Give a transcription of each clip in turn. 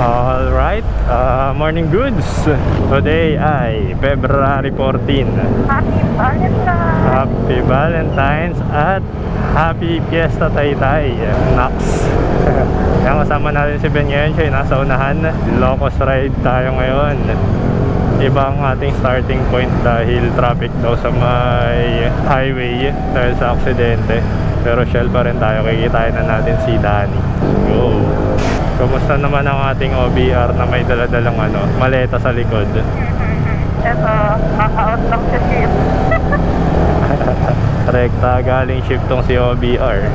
Alright, morning goods. Today ay February 14. Happy Valentine's! Happy Valentine's at Happy Fiesta Taytay, Nax. Kaya kasama natin si Ben ngayon, siya nasa unahan. Locos ride tayo ngayon. Iba ang ating starting point dahil traffic daw sa may highway dahil sa aksidente. Pero Shell pa rin tayo, kikitain na natin si Danny. Go! Kumusta naman ang ating OBR na may daladalang maleta sa likod? Eto, naka-out lang sa shift. Rekta, galing shift tong si OBR.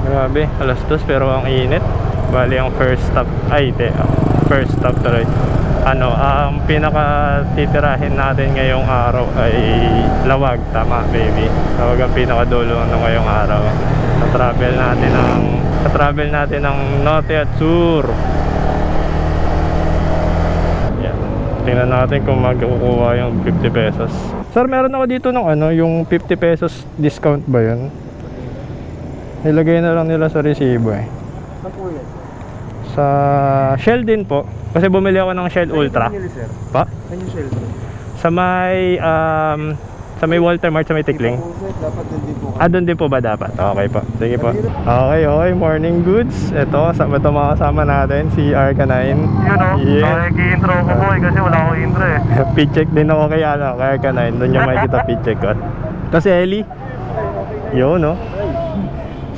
Grabe, alas 2 pero ang init. Bali ang first stop, first stop tuloy. Ang pinaka titirahin natin ngayong araw ay Lawag, tama baby. Lawag ang pinakadulo ngayong araw. Sa-travel natin ang Norte at Sur. Yan. Tingnan natin kung magkukuha yung 50 pesos. Sir, meron ako dito ng yung 50 pesos discount ba yun? Nilagay na lang nila sa resibo eh. Saan po yan? Sa Shell din po. Kasi bumili ako ng Shell Ultra. Pa? Saan yung Shell? Sa may Walter Mart, sa may Tikling. Dapat din po. Doon din po ba dapat? Okay po. Sige po. Okay, morning goods. Ito, makasama natin si Arca9. Yun o, intro ko boy kasi wala akong intro eh. Pitcheck din ako kay Arca9. Doon yung makikita pitcheck ko. Tapos si Ellie. Yun, no?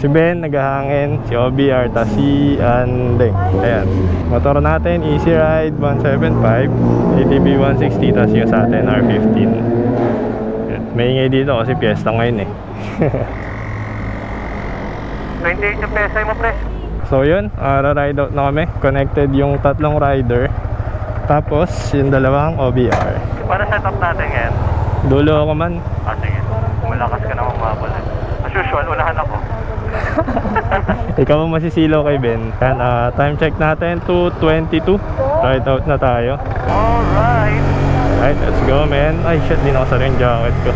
Si Ben, naghahangin. Si OBR, tapos si Andeng. Ayan. Motor natin, Easy Ride 175, ATV 160, tapos yung sa atin, R15. Ayan. May ingay dito kasi piyesta ngayon eh. 28 yung pesay mo pre. So yun, ride out na kami. Connected yung tatlong rider. Tapos yung dalawang OBR. Para set up natin ngayon. Dulo ako man. Sige, malakas ka naman mabal. As usual, unahan ako. Ikaw ang masisilaw kay Ben. Ayan, time check natin 2:22. Ride out na tayo. Alright. Alright, let's go man. Ay shit, di nakasara yung jacket ko.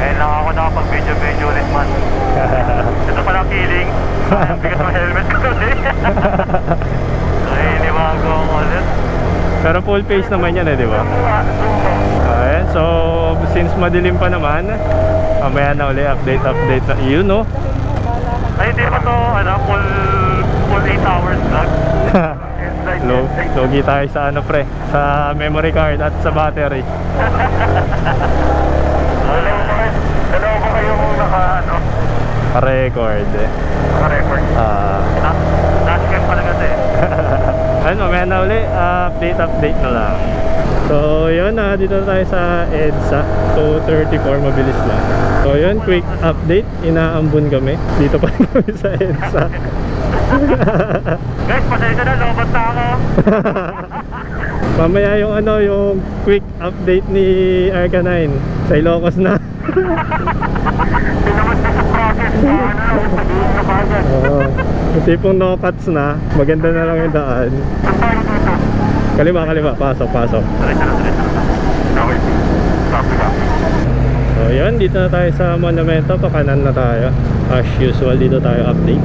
Ngayon lang ako nakapag-video ulit man. Ito pala feeling. Bigat ng helmet ko ulit. Ay, iniwago ako ulit. Pero full face naman yan di ba? Ayan, so since madilim pa naman, mamaya na ulit update na. You know? Ay, hindi pa to, full 8 hours vlog. Logi tayo sa pre, sa memory card at sa battery. Dalawa ko kayong Record naka-record. Last game pala kasi. Mamaya na uli, update na lang. So yun, dito tayo sa EDSA 234, mabilis lang. So yun, quick update, inaambon kami. Dito pa rin kami sa EDSA. Guys, pasensya na, lobot na ako. Mamaya yung yung quick update ni Arca9 sa Ilocos na. Hindi naman na sa process sabihin na kagad. Yung tipong no cuts na, maganda na lang yung daan. Saan tayo dito? Kaliwa, pasok. Diretso. Okay, copy ka. So yun, dito na tayo sa monumento, pakanan na tayo. As usual, dito tayo update.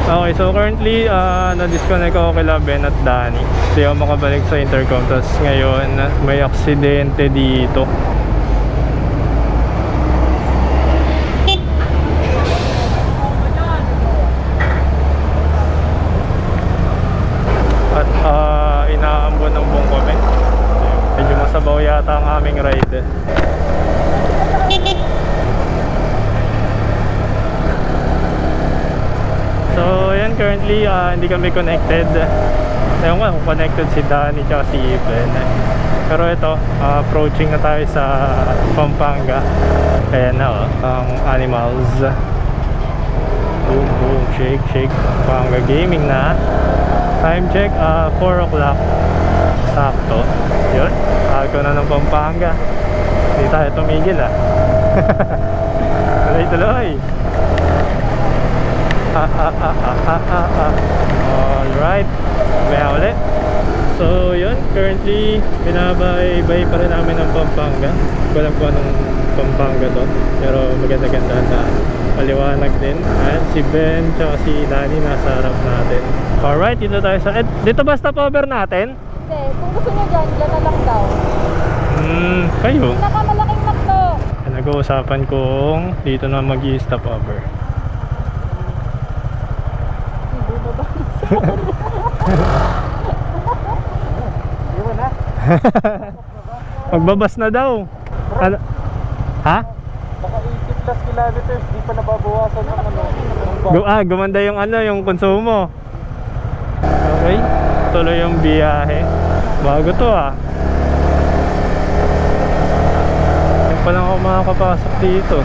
Okay, so currently, na-disconnect ako kila Ben at Danny. Hindi ako makabalik sa intercom. Tapos ngayon, may aksidente dito. At inaambon ng buong kami. Medyo masabaw yata ang aming ride. So yan, currently hindi kami connected. Ewan ko kung connected si Danny at si Ben. Pero ito, approaching na tayo sa Pampanga. Ayan na ang animals. Boom, shake. Pampanga Gaming na. Time check, 4 o'clock. Sakto. Yun, ako na ng Pampanga. Hindi tayo tumigil Tuloy. Alright, maya ulit. So yun, currently binabaybay pa rin namin ng Pampanga. Walang po anong Pampanga to, pero maganda-ganda na. Paliwanag din. Ayan, si Ben tsaka si Nani nasa harap natin. Alright, dito tayo sa... dito ba stopover natin? Hindi, kung gusto nyo dyan, dyan na lang daw. Kayo. Pinakamalaking nakto. Nag-uusapan kung dito na mag-i-stopover. Magbabas na daw. Ano? Ha? Baka 80 plus kilometers, di pa nababawasan ng ano. Gumanda yung ano, yung konsumo. Okay. Tuloy yung biyahe. Bago to Hindi pa lang ako makakapasok dito.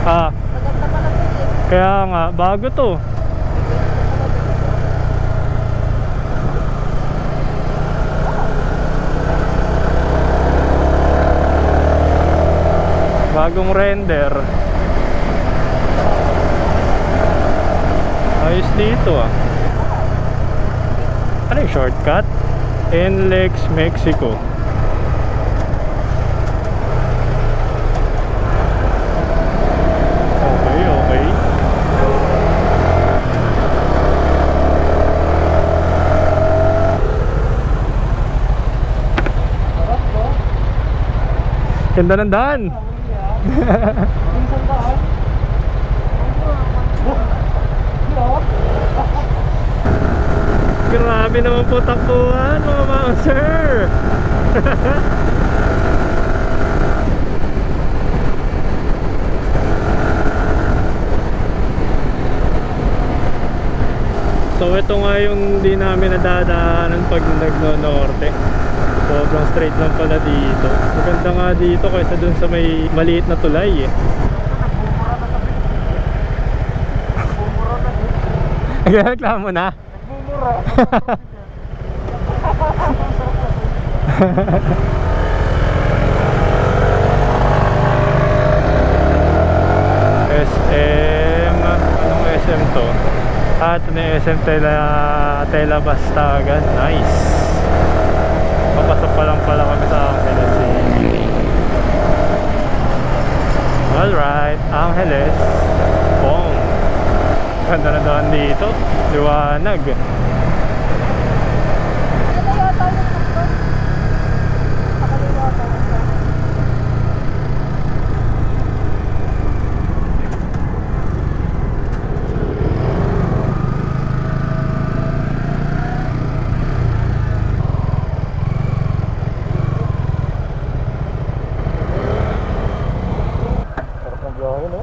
Maganda pa lang ito eh. Kaya nga, bago to. Bagong render. Ayos dito Ano yung shortcut? NLEX, Mexico. Okay, okay. Ganda ng daan. Grabe naman po takbuhan mga sir. So ito nga yung di namin nadadaanan pag nagno-norte. Sobrang straight lang pala dito. Maganda nga dito kaysa dun sa may maliit na tulay Nagreklamo na? Nagmumura. SM, anong SM to? Ito na yung SM Tela Bastagan. Nice. Papasok pa lang pala kami sa Angeles Alright, Angeles. Boom. Ganda na doon dito. Liwanag. Ano yata yung nakto? Nakaliwa pa lang siya. Sarap ng biyahe, no?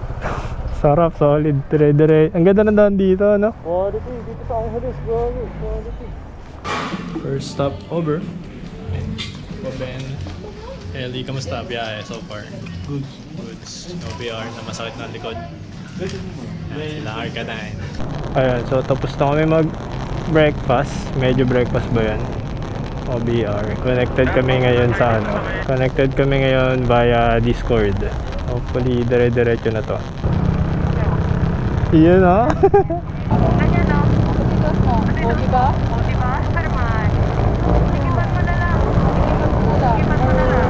Sarap, solid, dire-dire. Ang ganda na doon dito, no? Quality, dito sa Angeles, grabe, quality. First stop over. Ben, Ellie, kamusta biyahe so far? Goods. No PR na masakit na likod. Lakar ka na Ayun, so tapos na kami mag-breakfast. Medyo breakfast ba yan? OBR. Connected kami ngayon sa ano? Connected kami ngayon via Discord. Hopefully, dire-diretso na to. Iyan Ano no? Tigas mo. O, diba? O, diba? Harman. Sigiman mo na lang. Wala. Sigiman mo na lang.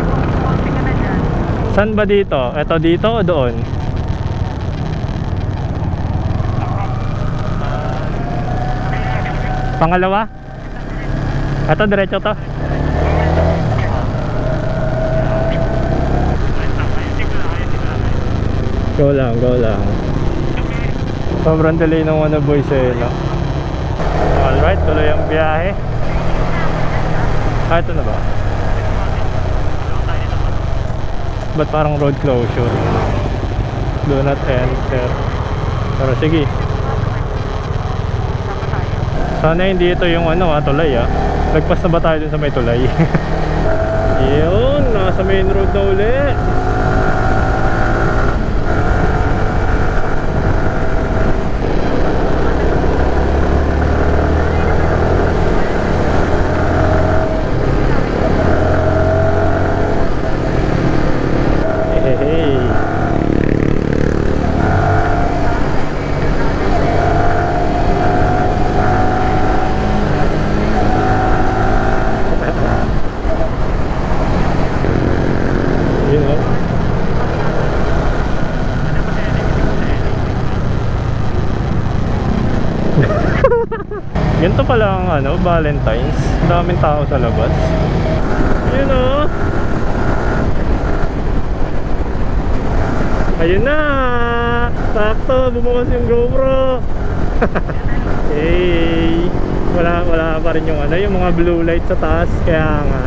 Or konti ka na dyan. Saan ba dito? Ito dito o doon? Pangalawa? Ito, diretso to. Go lang, go lang. Sobrang delay ng One Boy Sela. Alright, tuloy ang biyahe. Ito na ba? Ba't parang road closure? Do not enter. Pero sige. Sana hindi ito yung tulay Lagpas na ba tayo dun sa may tulay? Yun, nasa main road na uli. You know? Ito pala ang ano, Valentine's. Daming tao sa labas. Yun o. Ayun na. Sakto, bumukas yung GoPro. Hey. Wala pa rin yung ano, yung mga blue light sa taas. Kaya nga.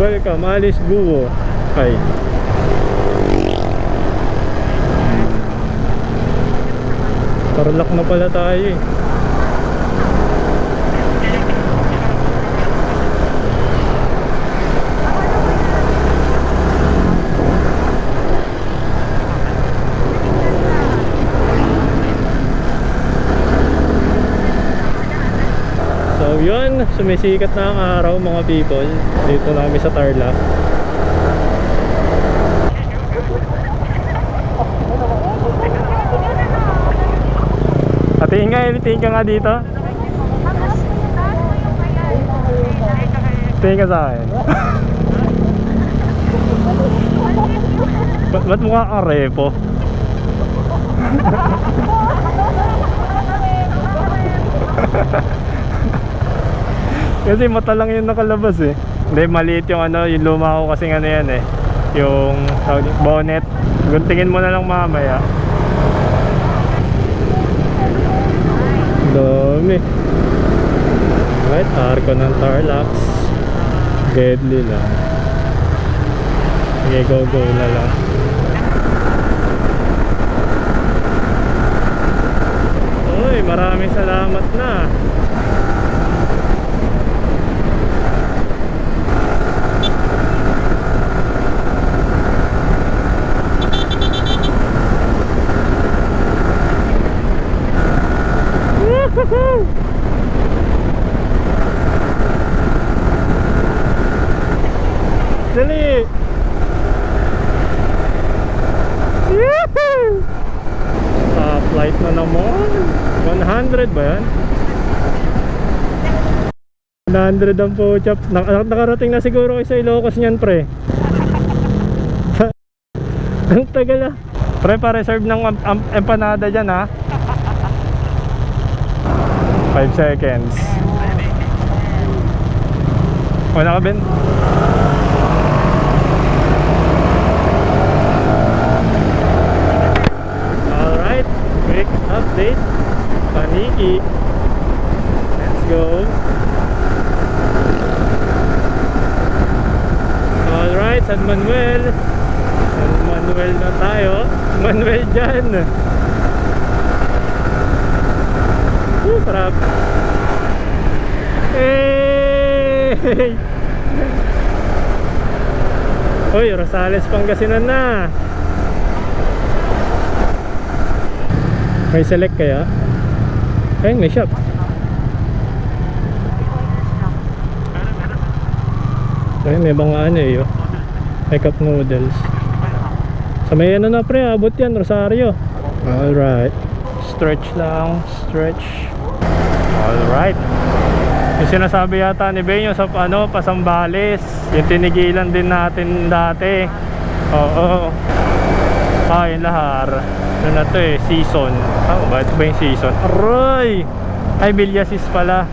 Welcome, Alice Guo. Okay. Tarlac na pala tayo eh. So yun, sumisikat na ang araw mga people. Dito na kami sa Tarlac. Tingin ka nga dito. Tingin ka sa akin. Ba't mukha kang repo? Kasi mata lang yung nakalabas eh. Hindi, maliit yung ano, yung luma ko kasing ano yan eh. Yung bonnet. Guntingin mo na lang mamaya. Dami. Right, arko ng Tarlac. Deadly lang. Sige, go na lang. Uy, maraming salamat na. Dali! Yahoo! Stoplight na naman. 100 ba yan? 100 ang po, chap. Nakarating na siguro kayo sa Ilocos niyan, pre. Ang tagal ah. Pre, pa-reserve ng empanada dyan ha. 5 seconds. Wala ka, Ben? Alright, quick update. Paniki. Let's go. Alright, San Manuel. San Manuel na tayo. Manuel dyan. Sarap. Hey! Uy, Rosales, Pangasinan na. May select kaya? Ayun, may shop. Ayun, may mga ano eh, oh. May cup noodles. Sa may ano na pre, abot yan, Rosario. Alright. Stretch lang, stretch. Alright. Yung sinasabi yata ni Ben yung sa ano, Pasambales, yung tinigilan din natin dati. Oo. Ay, lahar. Ano na to eh, season. Oh, bakit ba yung season? Aray! Ay, Villasis pala.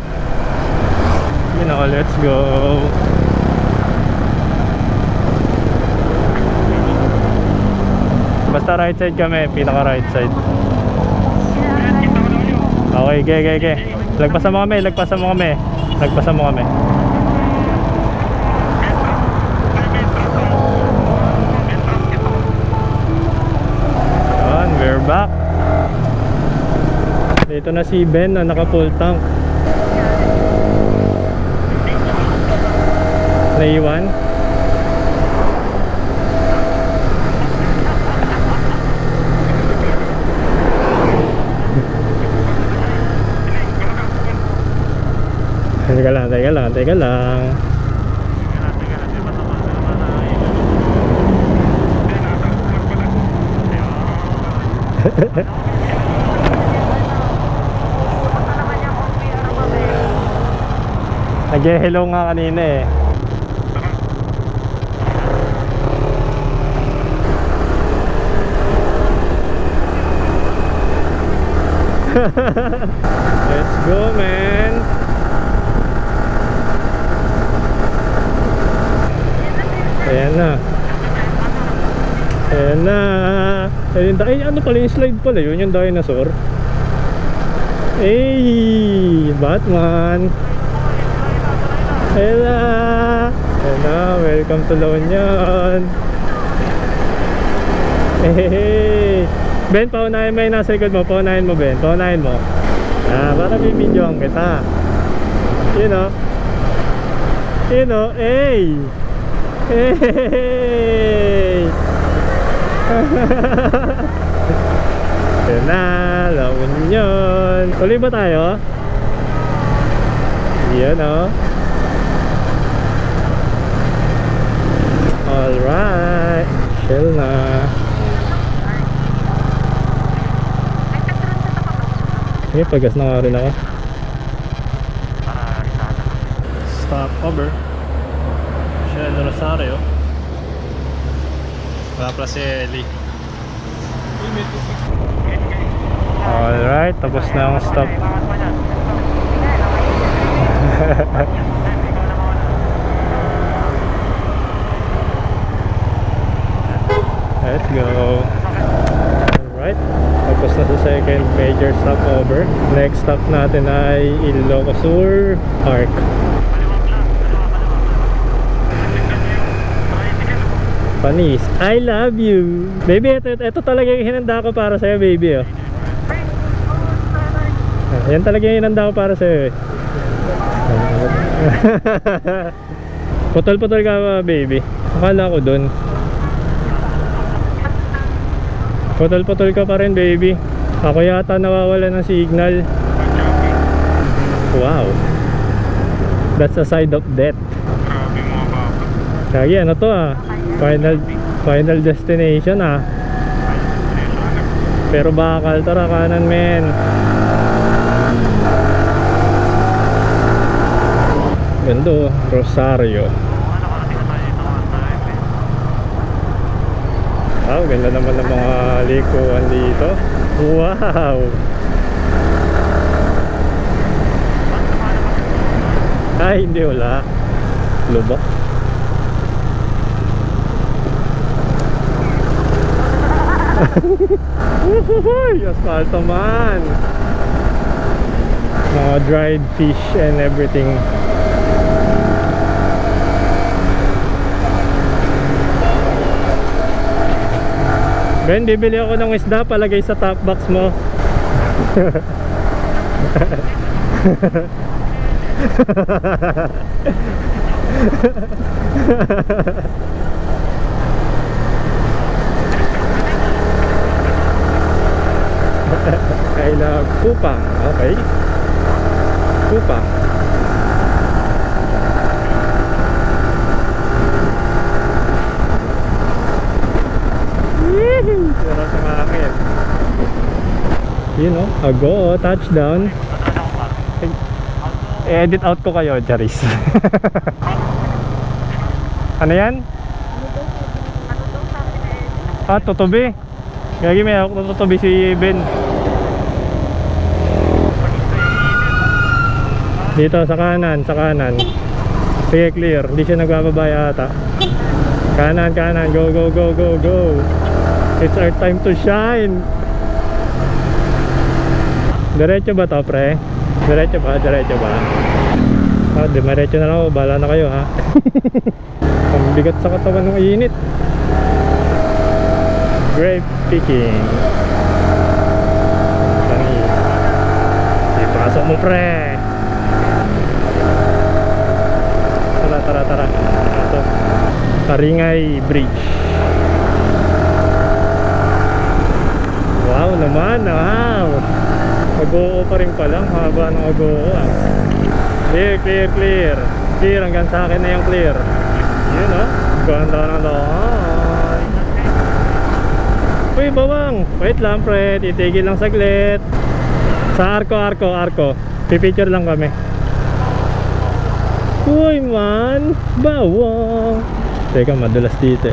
You know, let's go. Basta right side kami, pinaka right side. Okay, okay. Lagpasan mo kami. Ayan, we're back. Dito na si Ben na naka full tank. Naiwan. Teka lang. Nag-hello nga kanina eh. Let's go, man. Ayan na. Ayan na. Ayun, ay, ano pala yung slide pala yun, yung dinosaur. Hey, Batman. Ayan na. Ayan na, welcome to La Union. Hey. Ben, paunahin mo yung nasa likod mo. Paunahin mo, Ben. Paunahin mo. Para may video ang kita. You know. You know, hey. Hey. Ayan na, La Union. Tuloy ba tayo? Yan o. Alright. Chill na. Okay, pagas na nga rin ako. Stop over. Shell Rosario. Wala pala si Ellie. Alright, tapos na ang stop. Let's go. Alright, tapos na sa second major stopover. Next stop natin ay Ilocos Sur Park. Panis, I love you. Baby, ito talaga yung hinanda ko para sa'yo, baby. Oh. Yan talaga yung hinanda ko para sa'yo. Putol-putol ka ba, baby? Akala ko dun. Putol-putol ka pa rin, baby. Ako yata nawawala ng signal. Wow. That's a side of death. Kagi, ano to Final destination Pero bakal, tara kanan men. Ganda Rosario. Wow, ganda naman ng mga likuan dito. Wow. Ay, hindi wala. Lubak. Asfalto man. Mga dried fish and everything. Ben, bibili ako ng isda, palagay sa top box mo. I love Kupang. Okay. Kupang. Sarap ng akin. You know, go, touchdown. Edit out ko kayo, Charis. Ano yan? Tutubi. Gagi, may ako tutubi si Ben. Dito sa kanan, sa kanan. Sige, clear. Hindi siya nagbababa yata. Kanan, kanan. Go, go, go, go, go. It's our time to shine. Diretso ba to, pre? Diretso ba? Diretso ba? Diretso na lang ako. Bahala na kayo, ha? Ang bigat sa katawan ng init. Grape picking. Panis. Ipasok mo, pre. Tara, tara, tara. Pasok. Karingay Bridge. Wow naman, wow. Mag-oo pa rin palang, haba ng mag-oo Clear, clear, clear. Clear, hanggang sa akin na yung clear. Yun ganda ng lahat. Uy, bawang. Wait lang, pre, titigil lang saglit. Sa arko. Pipicture lang kami. Uy man, bawang. Teka, madulas dito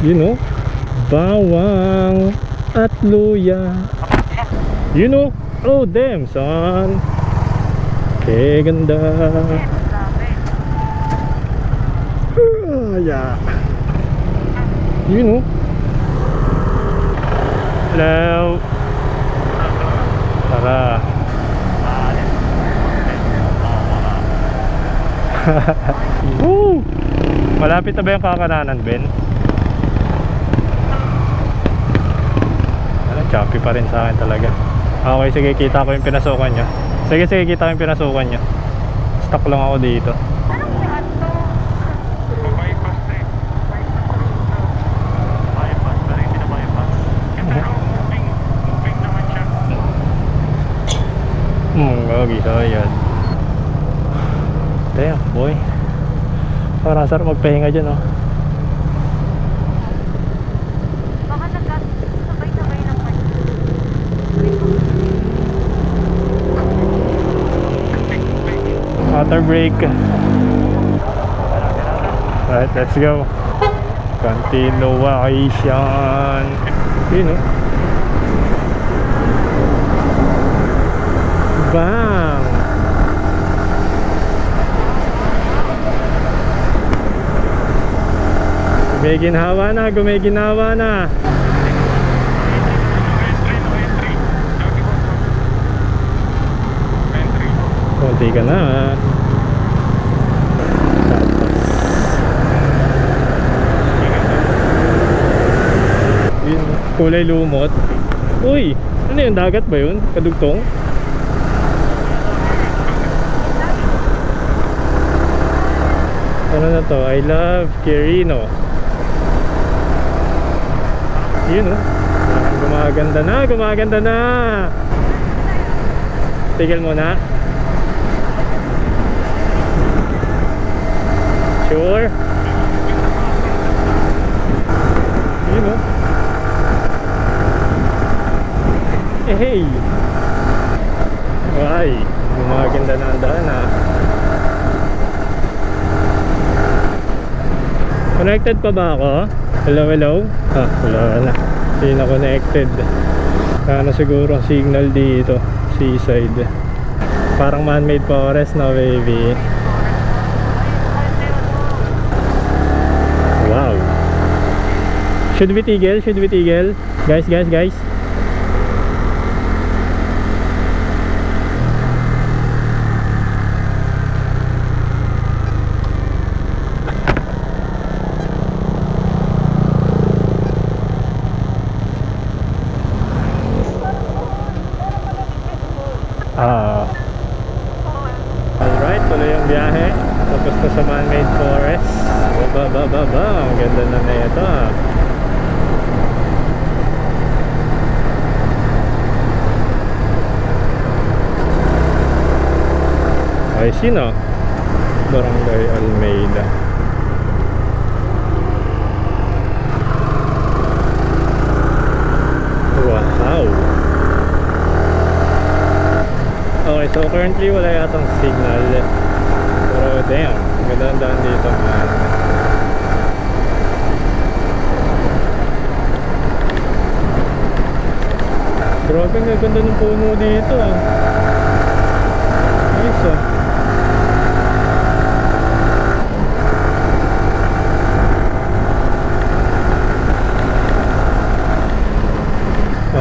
You know, bawang at luya. You know, oh damn son. Okay, ganda. Yeah. Yun oh. Hello. Tara. Woo! Malapit na ba yung kakananan, Ben? Ano, choppy pa rin sa akin talaga. Okay, sige, kita ko yung pinasukan nyo. Sige, kita ko yung pinasukan nyo. Stuck lang ako dito. Anong saan to? Bypass na eh. Bypass na rin, hindi na bypass. Pero moving naman siya. Gagi, so yan. Damn, boy. Parang sarap magpahinga dyan, oh. Baka nagkasabay-sabay ng Water break. Alright, let's go. Continuation. Yun, oh. Bang! Gumiginawa na, gumiginawa na. Konti ka na. Yun, kulay lumot. Uy, ano yun? Dagat ba yun? Kadugtong? Ano na to? I love Quirino. Yun oh. Gumaganda na, gumaganda na. Tigil mo na. Sure. Yun oh. Hey. Ay, gumaganda na ang daan ah. Connected pa ba ako? Hello, hello? Ah, wala na. Hindi na connected. Kaya na siguro ang signal dito. Seaside. Parang man-made forest na, baby. Wow. Should we tigil? Should we tigil? Guys, guys, guys. Alright, tuloy yung biyahe. Tapos na sa man-made forest. Baba. Ang ganda na na ito ah. Ay, sino? Barangay Almeida. Wow. Okay, so currently wala yatang signal. Pero damn, ganda ang daan dito, man. Grabe, ang ganda ng puno dito ah. Nice ah.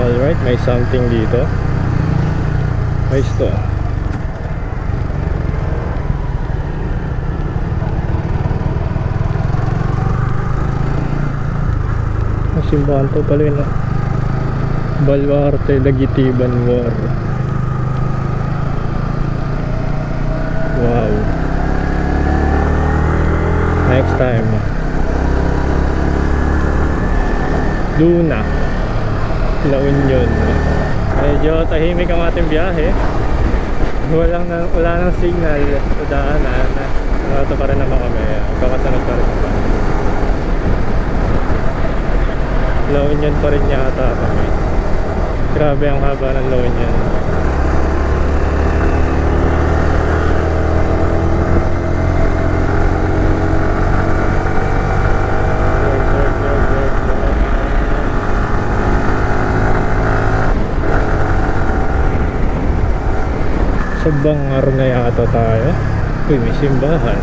Alright, may something dito. Ayos to. Ang simbahan to pala yun. Baluarte Lagitiban War. Wow. Next time. Luna, La Union. Medyo tahimik ang ating biyahe. Wala nang signal sa daanan. Ito pa rin naman kami. Kakasunod pa rin naman. La Union pa rin yata kami. Grabe ang haba ng La Union. Sa Bangar na yata tayo. Uy, may simbahan.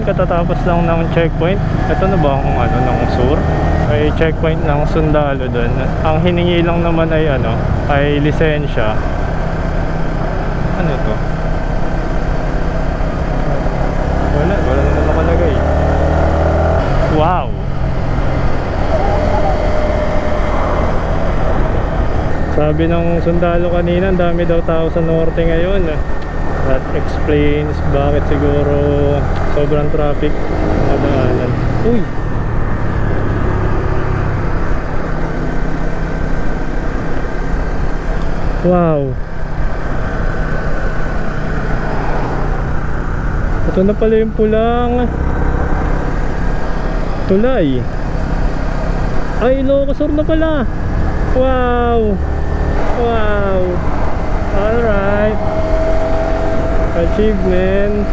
katatapos lang ng checkpoint. Ito na ba ang ano ng sur? Ay checkpoint ng sundalo doon. Ang hiningi lang naman ay ano, ay lisensya. Ano to? Wala naman nakalagay. Wow. Sabi ng sundalo kanina, ang dami daw tao sa norte ngayon. That explains bakit siguro sobrang traffic mga daanan. Uy! Wow! Ito na pala yung pulang tulay. Ay, Ilocosur na pala. Wow! Wow! Alright! Achievement.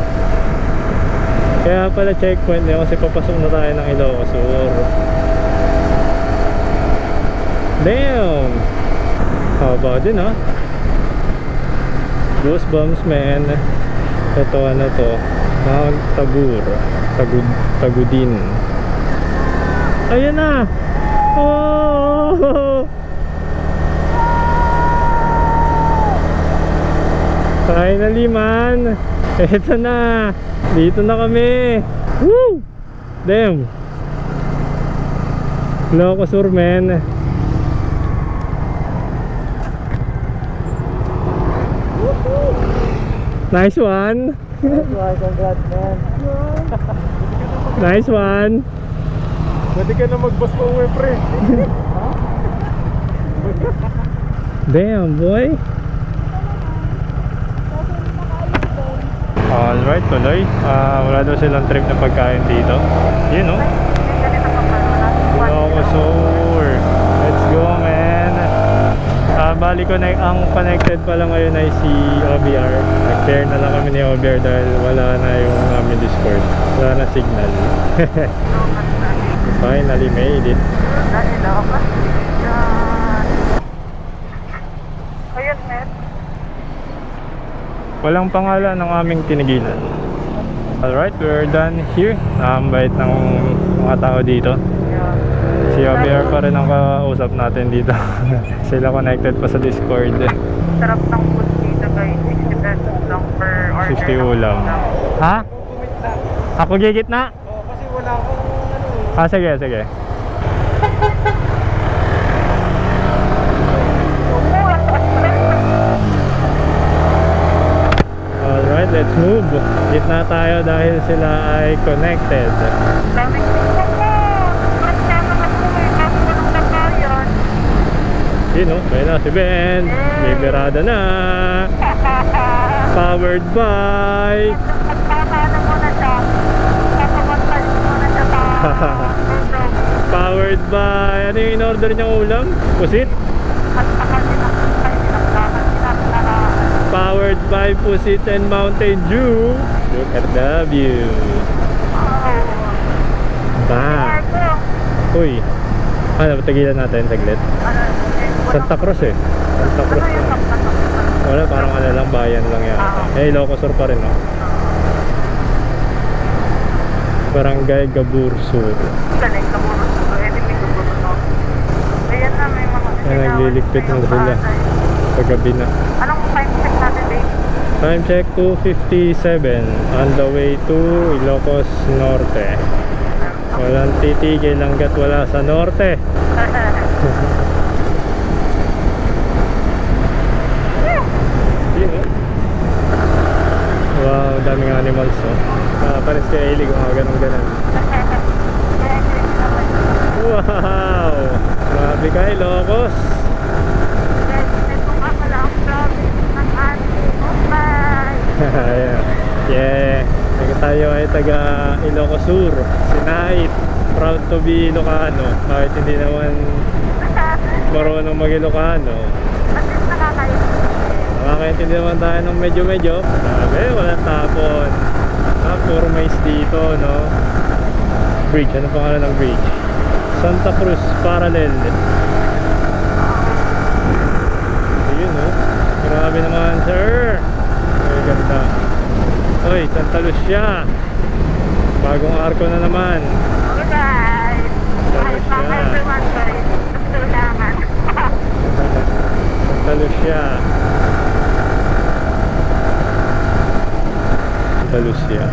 Kaya pala checkpoint niya kasi papasok na tayo ng Ilocosur. Damn! Haba din ha. Goosebumps man. Ito ano to, Mount Tabur, Tagudin. Ayan na. Oh! Finally man. Ito na. Dito na kami. Woo! Damn. Ilocosur man. Nice one. Congrats, man. Nice one. Pwede ka na mag-bus pa uwi, pre. Damn, boy. Alright, tuloy. Wala daw silang trip na pagkain dito. Yun, no? Ilocosur. Let's go, man. Bali ko na ang connected pala ngayon ay si OBR. Nag-pair na lang kami ni OBR dahil wala na yung aming Discord. Wala na signal. Finally made it. Ayun, Matt. Walang pangalan ng aming tinigilan. Alright, we're done here. Nakambait ng mga tao dito. Si OBR pa rin ang kausap natin dito. Sila connected pa sa Discord. Sarap ng food dito guys. 60 pesos lang per order. 60 ulam. Ha? Ako gigit na? Oo, kasi wala akong ano. Sige, sige. Alright, let's move. Git na tayo dahil sila ay connected. Daming tingnan mo. Sarap na naman po eh. Kaso walang nakayan. Yun o, ayun na si Ben. Liberada na. Powered by Nagpapano muna siya. Kapamantay muna siya sa Powered by ano yung in-order niyang ulam? Pusit? at saka Powered by Pusit and Mountain Dew. Look at the view. Ba. Uy. Ano, tagilan natin saglit. Santa Cruz eh. Santa Cruz. Wala, parang ano lang, bayan lang yan. Eh, Ilocosur pa rin oh. Barangay Gabursur. Galing na muna sa editing ko po. Ayan na, may mga Ayan, nagliligpit na sila. Paggabi na. Anong time check natin, babe? Time check 2:57 on the way to Ilocos Norte. Walang titigil hanggat wala sa norte. Yun, oh. Wow, daming animals oh. Pares kay Ailey kung mga ganun. Wow! Grabe ka, Ilocos. Yeah. Tayo ay taga Ilocosur, Sinait. Proud to be Ilocano. Kahit hindi naman marunong mag-Ilocano. Nakakaintindi naman tayo ng medyo-medyo. Grabe, walang tapon. Puro mais dito, no? Bridge, ano pangalan ng bridge? Santa Cruz Parallel. Ayun, no? Grabe naman, sir. Ay, ganda. Oy, Santa Lucia. Bagong arko na naman. Alright. Talo siya. Everyone, guys. Kailangan. Talo siya. Talo siya.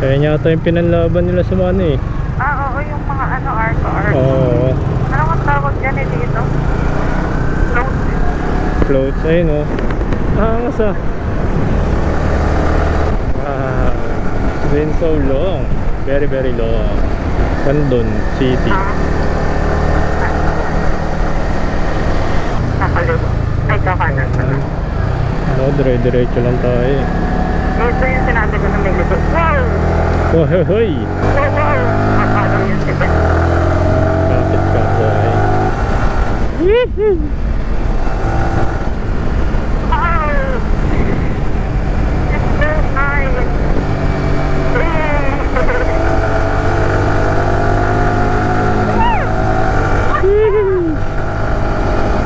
Kaya yata yung pinanlaban nila sa mga ano eh. Oo, yung mga arko. Oo. Ano ang tawag dyan dito? Float. Floats. Ayun o. Angas ah. Wow. It's been so long. Very very long. Candon City. Nakaliwa. Ay, kakanan pala. No, dire-diretso lang tayo. Ito yung sinabi ko na may libot. Wow! Oh, hoy, hoy. Wow! Akala yun si Ben. Kapit ka, boy. Yee-hoo. Wow! It's so nice.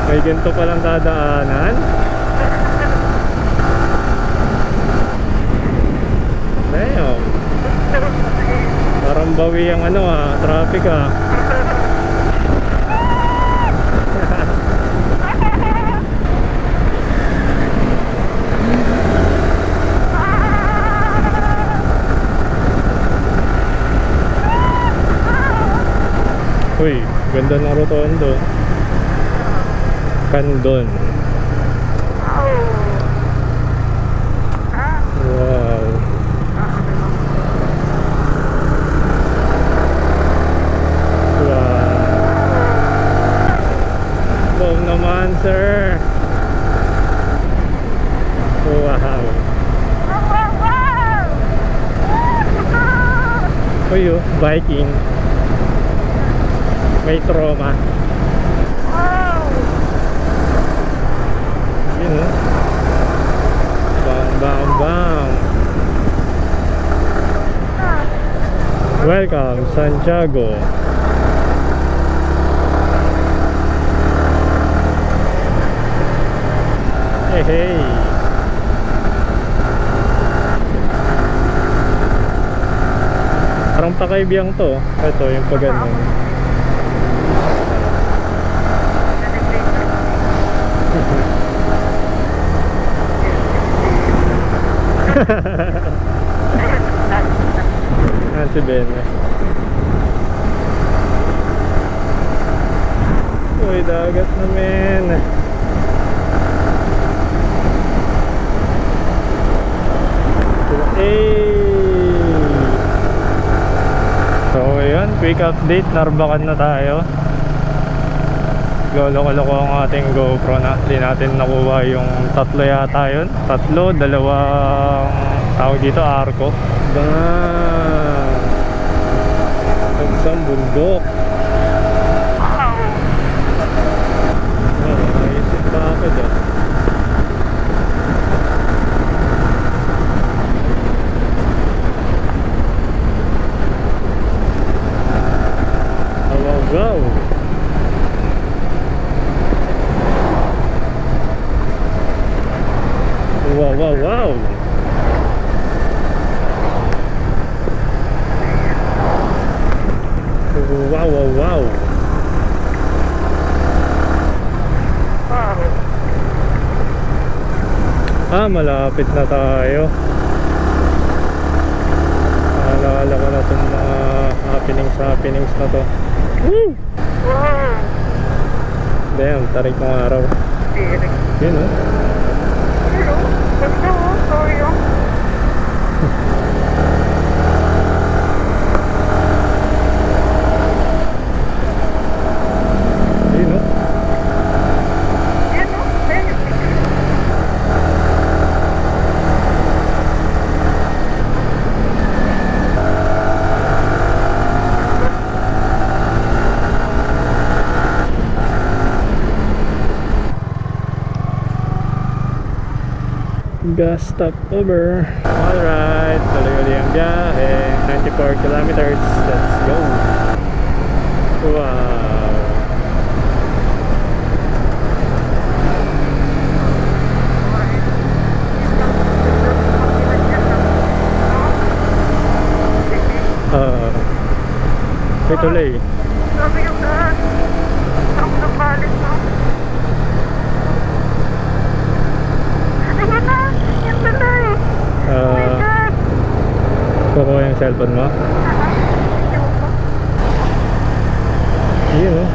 May ganito palang dadaanan. Damn. Parang bawi ang traffic ah. Uy, ganda ng rotondo. Candon. Wow. Wow naman, sir. Wow. Uy, oh, biking. May trauma. Yun, oh. Bam, bam, bam. Welcome, Santiago. Hey, hey. Parang pakaibiyang to. Ito, yung pag-ganon. Yan si Ben. Uy, dagat na men. So yun, quick update, Narbacan na tayo. Lolo-loko ang ating GoPro na hindi natin nakuha yung tatlo yata yun. Tatlo, dalawang tawag dito, arko. Bang! Tagsang bundok. Naisip pa ako dyan. Wow! Wow, wow, wow! Wow, wow, wow! Malapit na tayo. Naalala ko na itong mga happenings na to. Woo! Wow! Damn, tarik ng araw. Yun, oh. Ganda mo, sorry oh. Yun, oh. Yan oh, Gas stop over. Alright, tuloy-ulit ang biyahe. 94 kilometers. Let's go. Wow. tuloy. Sabi yung daan. Sarap ng balik mo. Ayun na! Yung tuloy! Oh my God! Kukuha yung cellphone mo. Ewan ko. Yun oh.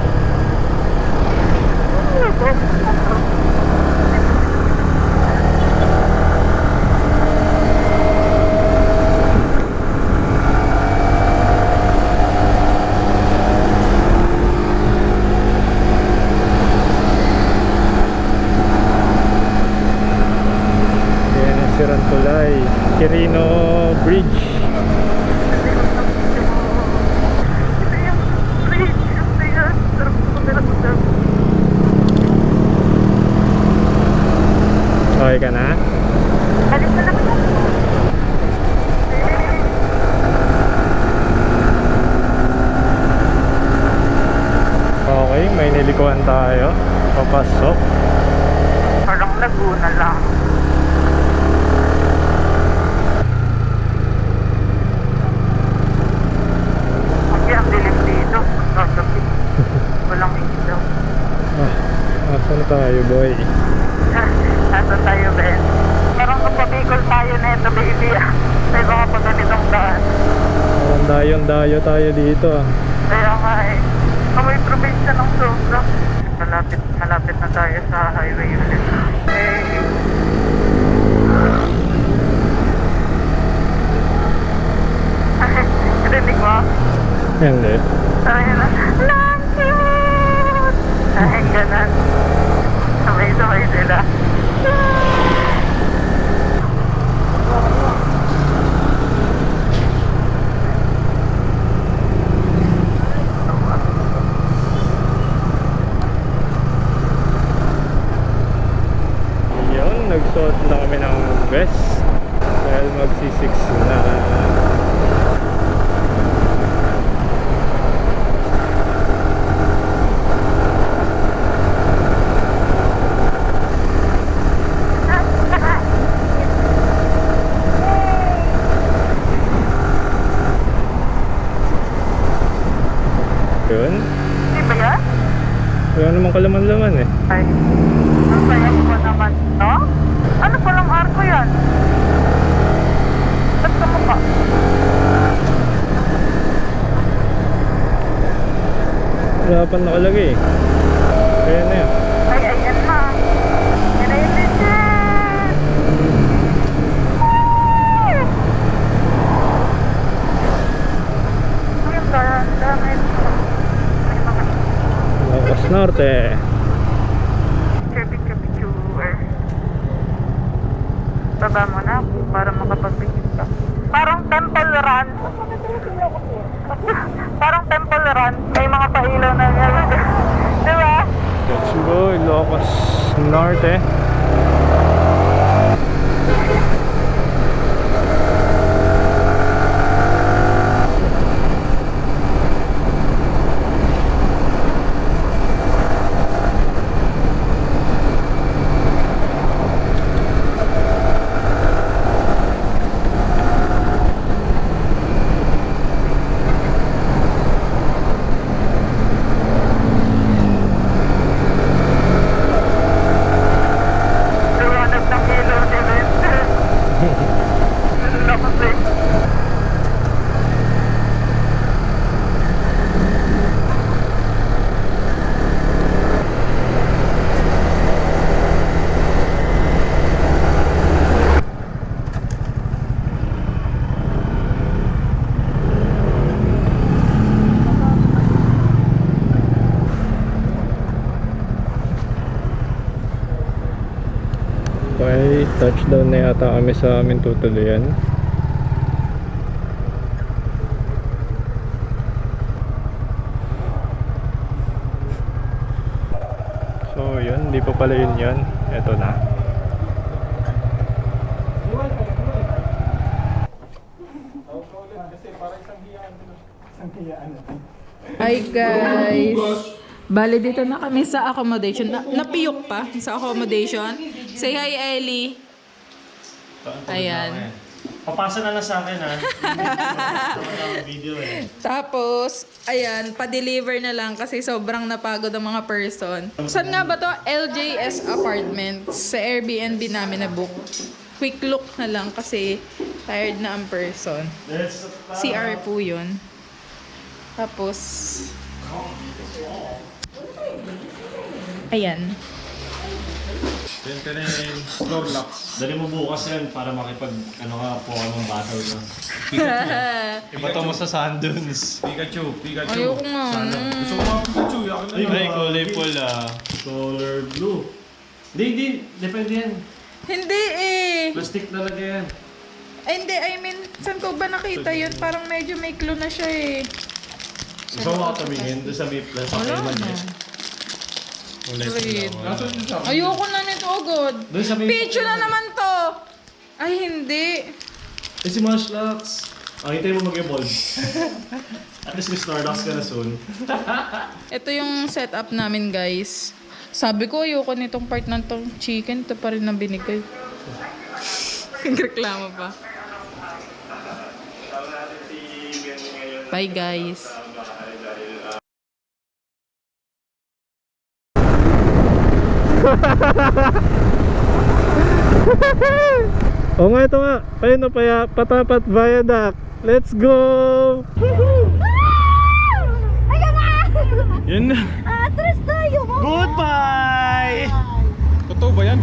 Ano ba? Yan ang sirang tulay. Quirino Bridge. Ito yung bridge. Ito yan. Sarap ko pagkakasap. Okay ka na? Balik na lang ako. Okay, may nilikuan tayo. Papasok. Parang Laguna lang. Kasi ang dilim dito. Kagabi. Walang ilaw. Asan tayo, boy? Nasa tayo, Ben? Parang kapabikol tayo na ito, baby. May mga pa ganitong daan. Parang dayon-dayo tayo dito. Kaya nga eh. Amoy probinsya ng sobra. Malapit na tayo sa highway ulit. Eh. Rinig mo? Hindi. Sabi na, langit! Ay, ganun. Sabay-sabay sila. Yun, nagsuot na kami ng vest. Dahil magsi-6 na. Yun. Di ba yan? Wala namang kalaman-laman eh. Ay, ang saya ko naman, no? Ano palang arko yan? Ba't ka mukha? Wala pa nakalagay eh. Kaya na yan. Ay, ayan na. Yan na yun din yan. Ay, ang dami. Ay, mga Locos Norte. picture. Baba mo na para makapag-picture ka. Parang temple run. Parang temple run. May mga pailaw na yan. Diba? Let's go, Locos Norte. Liwanag ng ilaw ni Vincent. Lakas eh. Okay, touchdown na yata kami sa aming tutuluyan. So yun, hindi pa pala yun yun. Eto na. Hi guys! Bale dito na kami sa accommodation. Napiyok pa sa accommodation. Say hi Ellie. Ayan. Papasa na lang sa akin, ha? Video, eh. Tapos, ayan, pa-deliver na lang kasi sobrang napagod ang mga person. Saan nga ba to? LJS Apartments. Sa Airbnb namin na book. Quick look na lang kasi tired na ang person. CR po yun. Tapos, ayan. Yan ka na yung Snorlax. Dali mo bukas yan para makipag, Pokemon battle na. Iba to mo sa sand dunes. Pikachu. Ayoko nga. Gusto ko mga Pikachu. Yakin na Ay, kulay pula. Color blue. Hindi. Depende yan. Hindi eh. Plastic talaga yan. Ay, hindi. I mean, saan ko ba nakita yun? Parang medyo may clue na siya eh. Gusto mo tumingin doon sa may plus. Wala na. Kulay Wait. pula. Nasaan yun sa akin? Ayoko na nito agad. Doon sa may... Picho na naman to. Ay, hindi. Eh si Mashlax. Hintayin mo mag-evolve. At least may Snorlax ka na soon. Ito yung setup namin, guys. Sabi ko, ayoko nitong part ng tong chicken. Ito pa rin ang binigay. Nagreklamo pa. Bye, guys. Oo nga, ito nga. Ayun na Patapat Viaduct. Let's go! Yun na. Atras tayo! Goodbye! Totoo ba yan?